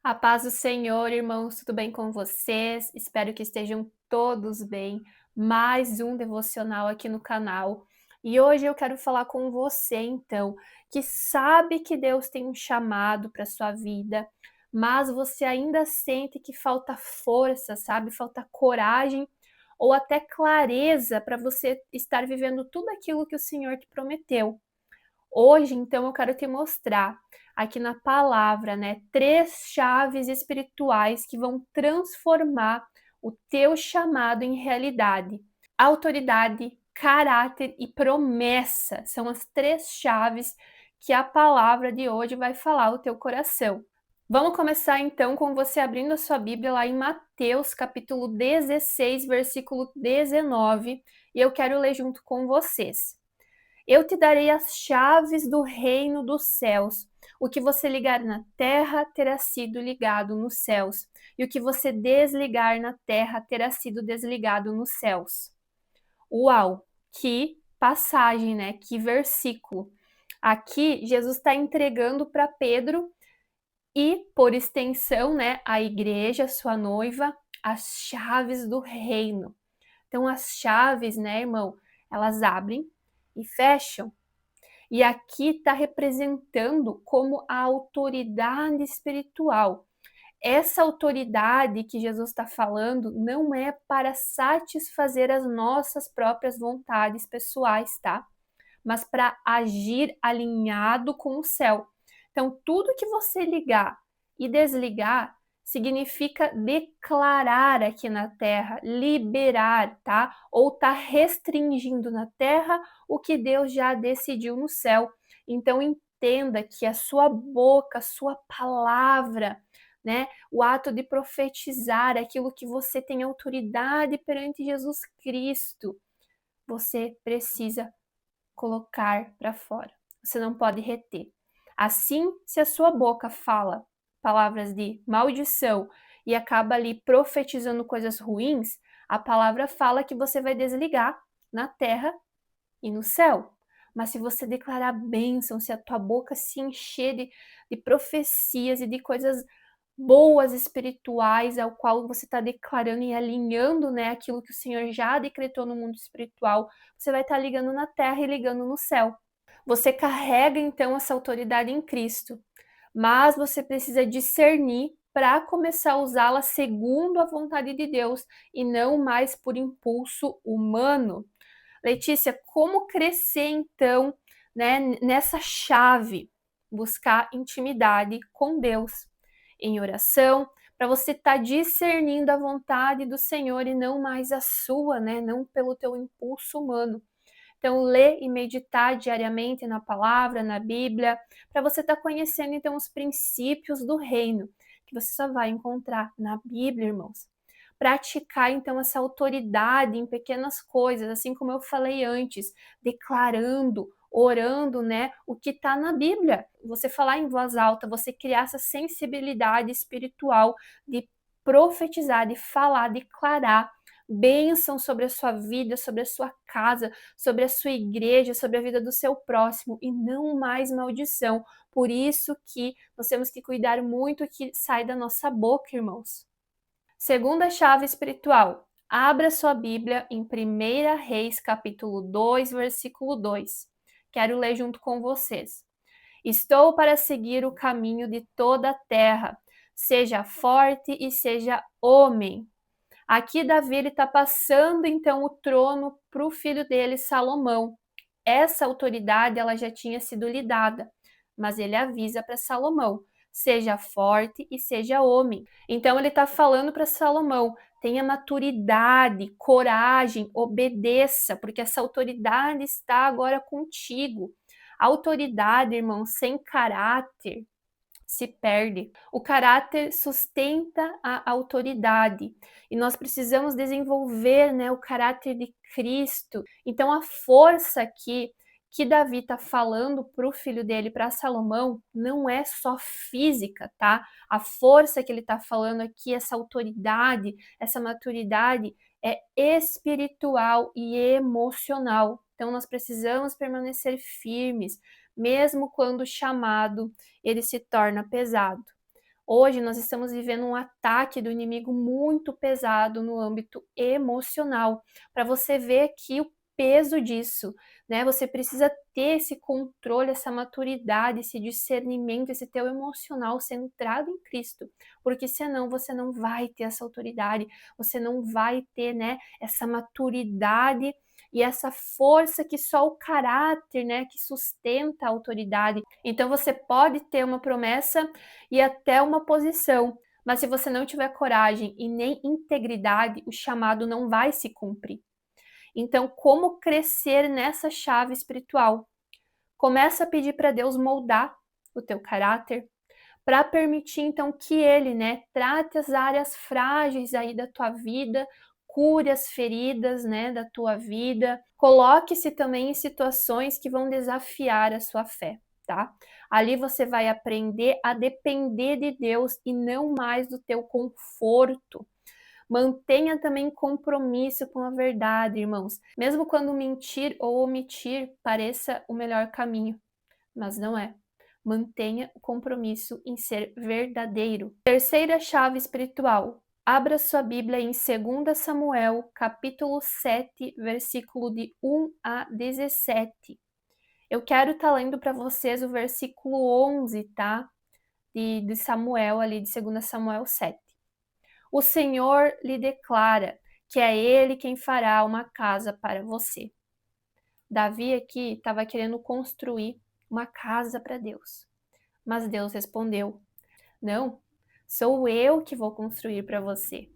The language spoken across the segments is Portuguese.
A paz do Senhor, irmãos, tudo bem com vocês? Espero que estejam todos bem. Mais um devocional aqui no canal. E hoje eu quero falar com você, então, que sabe que Deus tem um chamado para sua vida, mas você ainda sente que falta força, sabe? Falta coragem ou até clareza para você estar vivendo tudo aquilo que o Senhor te prometeu. Hoje, então, eu quero te mostrar aqui na palavra, né, 3 chaves espirituais que vão transformar o teu chamado em realidade. Autoridade, caráter e promessa são as 3 chaves que a palavra de hoje vai falar ao teu coração. Vamos começar então com você abrindo a sua Bíblia lá em Mateus, capítulo 16, versículo 19, e eu quero ler junto com vocês. Eu te darei as chaves do reino dos céus. O que você ligar na terra terá sido ligado nos céus, e o que você desligar na terra terá sido desligado nos céus. Uau! Que passagem, né? Que versículo. Aqui, Jesus está entregando para Pedro e, por extensão, né, a igreja, sua noiva, as chaves do reino. Então, as chaves, né, irmão, elas abrem e fecham. E aqui está representando como a autoridade espiritual. Essa autoridade que Jesus está falando não é para satisfazer as nossas próprias vontades pessoais, tá? Mas para agir alinhado com o céu. Então, tudo que você ligar e desligar significa declarar aqui na terra, liberar, tá? Ou tá restringindo na terra o que Deus já decidiu no céu. Então, entenda que a sua boca, a sua palavra, né? O ato de profetizar, aquilo que você tem autoridade perante Jesus Cristo, você precisa colocar para fora. Você não pode reter. Assim, se a sua boca fala palavras de maldição e acaba ali profetizando coisas ruins, a palavra fala que você vai desligar na terra e no céu. Mas se você declarar bênção, se a tua boca se encher de profecias e de coisas boas espirituais, ao qual você está declarando e alinhando, né, aquilo que o Senhor já decretou no mundo espiritual, você vai estar ligando na terra e ligando no céu. Você carrega então essa autoridade em Cristo, mas você precisa discernir para começar a usá-la segundo a vontade de Deus e não mais por impulso humano. Letícia, como crescer então, né, nessa chave? Buscar intimidade com Deus em oração, para você estar discernindo a vontade do Senhor e não mais a sua, né? Não pelo teu impulso humano. Então, ler e meditar diariamente na palavra, na Bíblia, para você estar conhecendo então os princípios do reino, que você só vai encontrar na Bíblia, irmãos. Praticar então essa autoridade em pequenas coisas, assim como eu falei antes, declarando, orando, né, o que está na Bíblia. Você falar em voz alta, você criar essa sensibilidade espiritual de profetizar, de falar, declarar bênção sobre a sua vida, sobre a sua casa, sobre a sua igreja, sobre a vida do seu próximo e não mais maldição. Por isso que nós temos que cuidar muito o que sai da nossa boca, irmãos. Segunda chave espiritual. Abra sua Bíblia em 1 Reis, capítulo 2, versículo 2. Quero ler junto com vocês. Estou para seguir o caminho de toda a terra. Seja forte e seja homem. Aqui Davi está passando então o trono para o filho dele, Salomão. Essa autoridade ela já tinha sido lhe dada, mas ele avisa para Salomão: seja forte e seja homem. Então ele está falando para Salomão: tenha maturidade, coragem, obedeça, porque essa autoridade está agora contigo. A autoridade, irmão, sem caráter se perde. O caráter sustenta a autoridade e nós precisamos desenvolver, né, o caráter de Cristo. Então, a força que Davi está falando para o filho dele, para Salomão, não é só física, tá? A força que ele está falando aqui, essa autoridade, essa maturidade, é espiritual e emocional. Então, nós precisamos permanecer firmes, mesmo quando o chamado ele se torna pesado. Hoje nós estamos vivendo um ataque do inimigo muito pesado no âmbito emocional, para você ver aqui o peso disso, né? Você precisa ter esse controle, essa maturidade, esse discernimento, esse teu emocional centrado em Cristo, porque senão você não vai ter essa autoridade, você não vai ter, né, essa maturidade e essa força que só o caráter, né, que sustenta a autoridade. Então você pode ter uma promessa e até uma posição, mas se você não tiver coragem e nem integridade, o chamado não vai se cumprir. Então, como crescer nessa chave espiritual? Começa a pedir para Deus moldar o teu caráter, para permitir então que ele, né, trate as áreas frágeis aí da tua vida, cure as feridas, né, da tua vida. Coloque-se também em situações que vão desafiar a sua fé, tá? Ali você vai aprender a depender de Deus e não mais do teu conforto. Mantenha também compromisso com a verdade, irmãos. Mesmo quando mentir ou omitir pareça o melhor caminho, mas não é. Mantenha o compromisso em ser verdadeiro. Terceira chave espiritual. Abra sua Bíblia em 2 Samuel, capítulo 7, versículo de 1 a 17. Eu quero estar lendo para vocês o versículo 11, tá? De Samuel, ali de 2 Samuel 7. O Senhor lhe declara que é Ele quem fará uma casa para você. Davi aqui estava querendo construir uma casa para Deus. Mas Deus respondeu: não, sou eu que vou construir para você.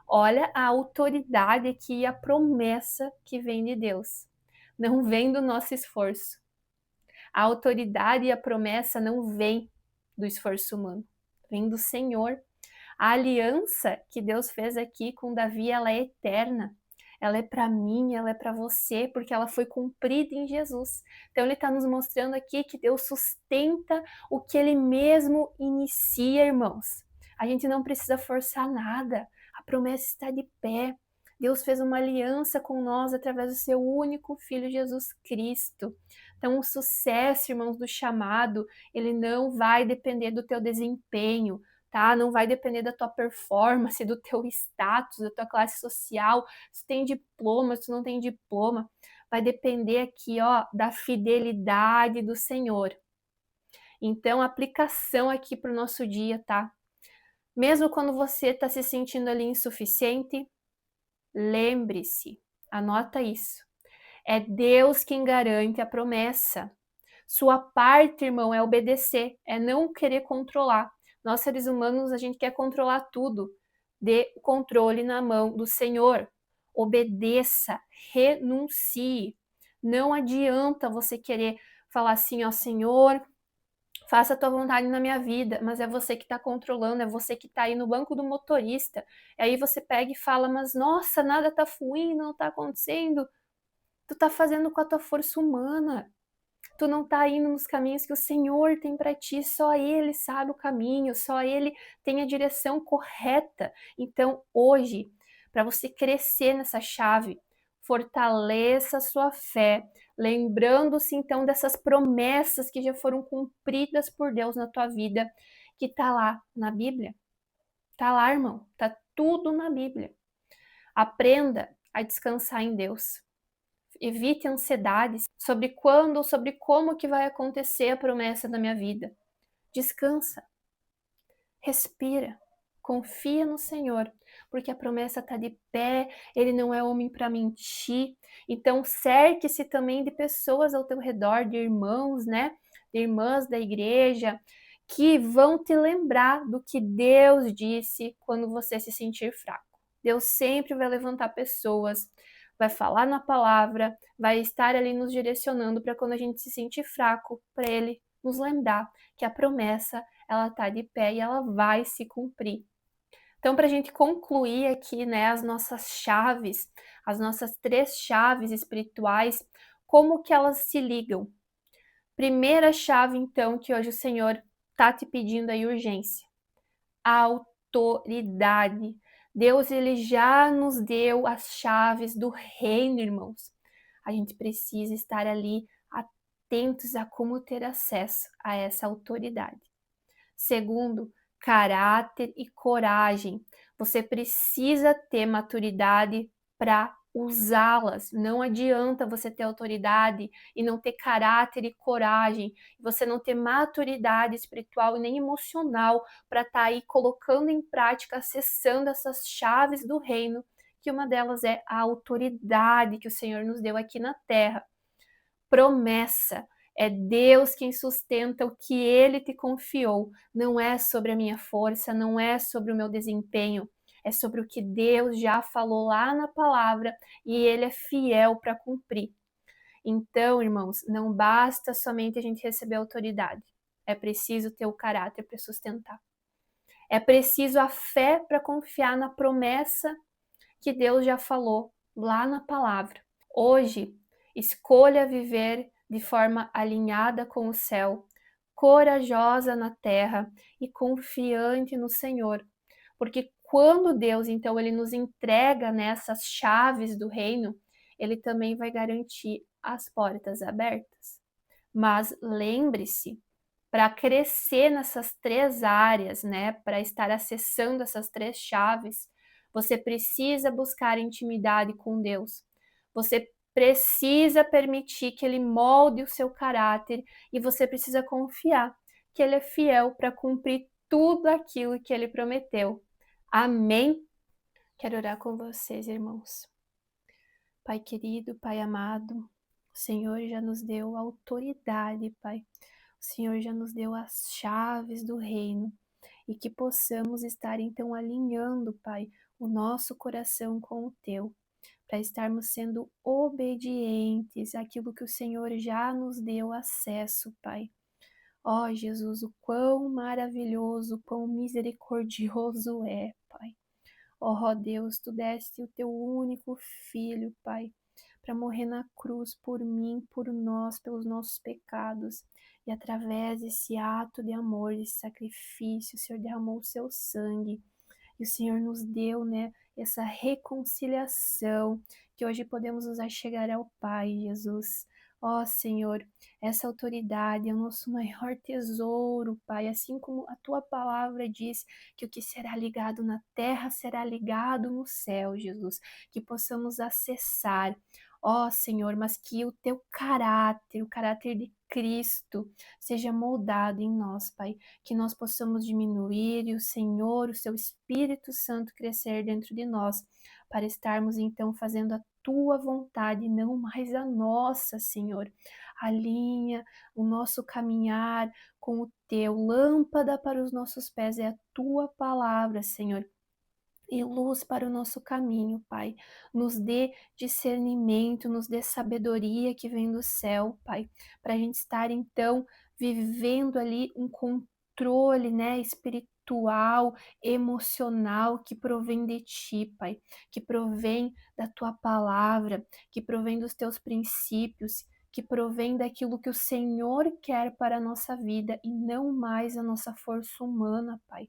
Olha a autoridade aqui e a promessa que vem de Deus. Não vem do nosso esforço. A autoridade e a promessa não vem do esforço humano, vem do Senhor. A aliança que Deus fez aqui com Davi, ela é eterna. Ela é para mim, ela é para você, porque ela foi cumprida em Jesus. Então ele está nos mostrando aqui que Deus sustenta o que ele mesmo inicia, irmãos. A gente não precisa forçar nada. A promessa está de pé. Deus fez uma aliança com nós através do seu único filho Jesus Cristo. Então o sucesso, irmãos, do chamado, ele não vai depender do teu desempenho, tá? Não vai depender da tua performance, do teu status, da tua classe social, se tu tem diploma, se tu não tem diploma. Vai depender aqui, ó, da fidelidade do Senhor. Então, aplicação aqui para o nosso dia, tá? Mesmo quando você está se sentindo ali insuficiente, lembre-se, anota isso. É Deus quem garante a promessa. Sua parte, irmão, é obedecer, é não querer controlar. Nós, seres humanos, a gente quer controlar tudo. Dê o controle na mão do Senhor. Obedeça, renuncie. Não adianta você querer falar assim, ó, Senhor, faça a tua vontade na minha vida, mas é você que está controlando, é você que está aí no banco do motorista. E aí você pega e fala, mas nossa, nada está fluindo, não está acontecendo. Tu está fazendo com a tua força humana. Tu não está indo nos caminhos que o Senhor tem para ti, só Ele sabe o caminho, só Ele tem a direção correta. Então, hoje, para você crescer nessa chave, fortaleça a sua fé, lembrando-se então dessas promessas que já foram cumpridas por Deus na tua vida, que tá lá na Bíblia. Tá lá, irmão, tá tudo na Bíblia. Aprenda a descansar em Deus. Evite ansiedades sobre quando ou sobre como que vai acontecer a promessa da minha vida. Descansa. Respira. Confia no Senhor, porque a promessa está de pé, Ele não é homem para mentir. Então, cerque-se também de pessoas ao teu redor, de irmãos, né? De irmãs da igreja, que vão te lembrar do que Deus disse quando você se sentir fraco. Deus sempre vai levantar pessoas, vai falar na palavra, vai estar ali nos direcionando para quando a gente se sentir fraco, para Ele nos lembrar que a promessa ela está de pé e ela vai se cumprir. Então, para a gente concluir aqui, né, as nossas chaves, as nossas 3 chaves espirituais, como que elas se ligam? Primeira chave, então, que hoje o Senhor está te pedindo aí urgência. Autoridade. Deus, ele já nos deu as chaves do reino, irmãos. A gente precisa estar ali atentos a como ter acesso a essa autoridade. Segundo, caráter e coragem. Você precisa ter maturidade para usá-las. Não adianta você ter autoridade e não ter caráter e coragem, você não ter maturidade espiritual e nem emocional para estar aí colocando em prática, acessando essas chaves do reino, que uma delas é a autoridade que o Senhor nos deu aqui na terra. Promessa. É Deus quem sustenta o que Ele te confiou. Não é sobre a minha força, não é sobre o meu desempenho. É sobre o que Deus já falou lá na palavra e Ele é fiel para cumprir. Então, irmãos, não basta somente a gente receber autoridade. É preciso ter o caráter para sustentar. É preciso a fé para confiar na promessa que Deus já falou lá na palavra. Hoje, escolha viver de forma alinhada com o céu, corajosa na terra e confiante no Senhor. Porque quando Deus, então, ele nos entrega nessas chaves do reino, ele também vai garantir as portas abertas. Mas lembre-se, para crescer nessas 3 áreas, né, para estar acessando essas 3 chaves, você precisa buscar intimidade com Deus. Você precisa permitir que Ele molde o seu caráter e você precisa confiar que Ele é fiel para cumprir tudo aquilo que Ele prometeu. Amém? Quero orar com vocês, irmãos. Pai querido, Pai amado, o Senhor já nos deu autoridade, Pai. O Senhor já nos deu as chaves do reino e que possamos estar então alinhando, Pai, o nosso coração com o teu, para estarmos sendo obedientes àquilo que o Senhor já nos deu acesso, Pai. Ó Jesus, o quão maravilhoso, o quão misericordioso é, Pai. Ó Deus, tu deste o teu único filho, Pai, para morrer na cruz por mim, por nós, pelos nossos pecados. E através desse ato de amor, desse sacrifício, o Senhor derramou o seu sangue. E o Senhor nos deu, né, essa reconciliação, que hoje podemos nos achegar ao Pai, Jesus. Ó Senhor, essa autoridade é o nosso maior tesouro, Pai, assim como a tua palavra diz que o que será ligado na terra será ligado no céu, Jesus, que possamos acessar. Ó Senhor, mas que o teu caráter, o caráter de Cristo, seja moldado em nós, Pai, que nós possamos diminuir e o Senhor, o seu Espírito Santo crescer dentro de nós, para estarmos então fazendo a tua vontade, não mais a nossa, Senhor. Alinha o nosso caminhar com o teu, lâmpada para os nossos pés é a tua palavra, Senhor, e luz para o nosso caminho, Pai. Nos dê discernimento, nos dê sabedoria que vem do céu, Pai, para a gente estar então vivendo ali um controle, né, espiritual, emocional que provém de Ti, Pai, que provém da Tua palavra, que provém dos Teus princípios, que provém daquilo que o Senhor quer para a nossa vida e não mais a nossa força humana, Pai.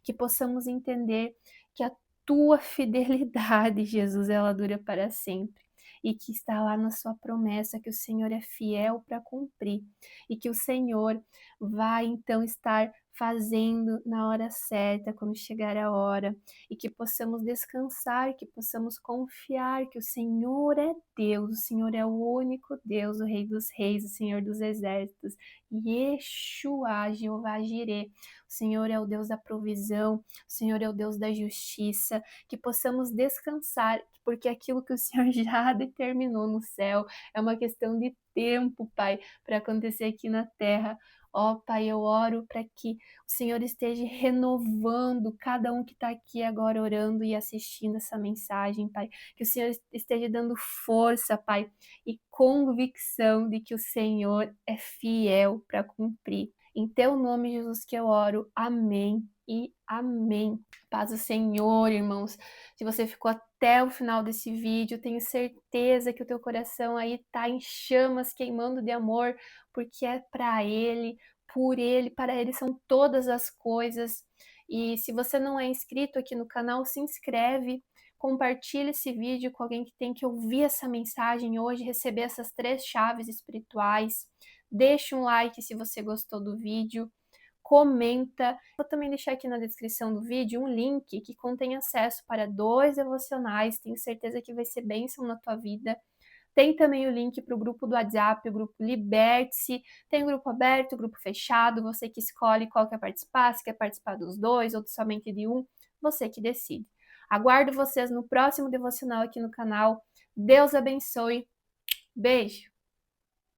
Que possamos entender que a tua fidelidade, Jesus, ela dura para sempre. E que está lá na sua promessa que o Senhor é fiel para cumprir. E que o Senhor vai então estar fazendo na hora certa, quando chegar a hora. E que possamos descansar, que possamos confiar que o Senhor é Deus, o Senhor é o único Deus, o Rei dos Reis, o Senhor dos Exércitos. Yeshua, Jeová Jireh. O Senhor é o Deus da provisão, o Senhor é o Deus da justiça, que possamos descansar, porque aquilo que o Senhor já determinou no céu é uma questão de tempo, Pai, para acontecer aqui na terra. Ó Pai, eu oro para que o Senhor esteja renovando cada um que está aqui agora orando e assistindo essa mensagem, Pai. Que o Senhor esteja dando força, Pai, e convicção de que o Senhor é fiel para cumprir. Em teu nome, Jesus, que eu oro. Amém e amém. Paz do Senhor, irmãos. Se você ficou até o final desse vídeo, tenho certeza que o teu coração aí tá em chamas, queimando de amor, porque é para Ele, por Ele, para Ele são todas as coisas. E se você não é inscrito aqui no canal, se inscreve, compartilha esse vídeo com alguém que tem que ouvir essa mensagem hoje, receber essas 3 chaves espirituais. Deixa um like se você gostou do vídeo, comenta. Vou também deixar aqui na descrição do vídeo um link que contém acesso para 2 devocionais, tenho certeza que vai ser bênção na tua vida. Tem também o link para o grupo do WhatsApp, o grupo Liberte-se. Tem grupo aberto, grupo fechado, você que escolhe qual quer participar, se quer participar dos dois ou somente de um, você que decide. Aguardo vocês no próximo devocional aqui no canal. Deus abençoe. Beijo!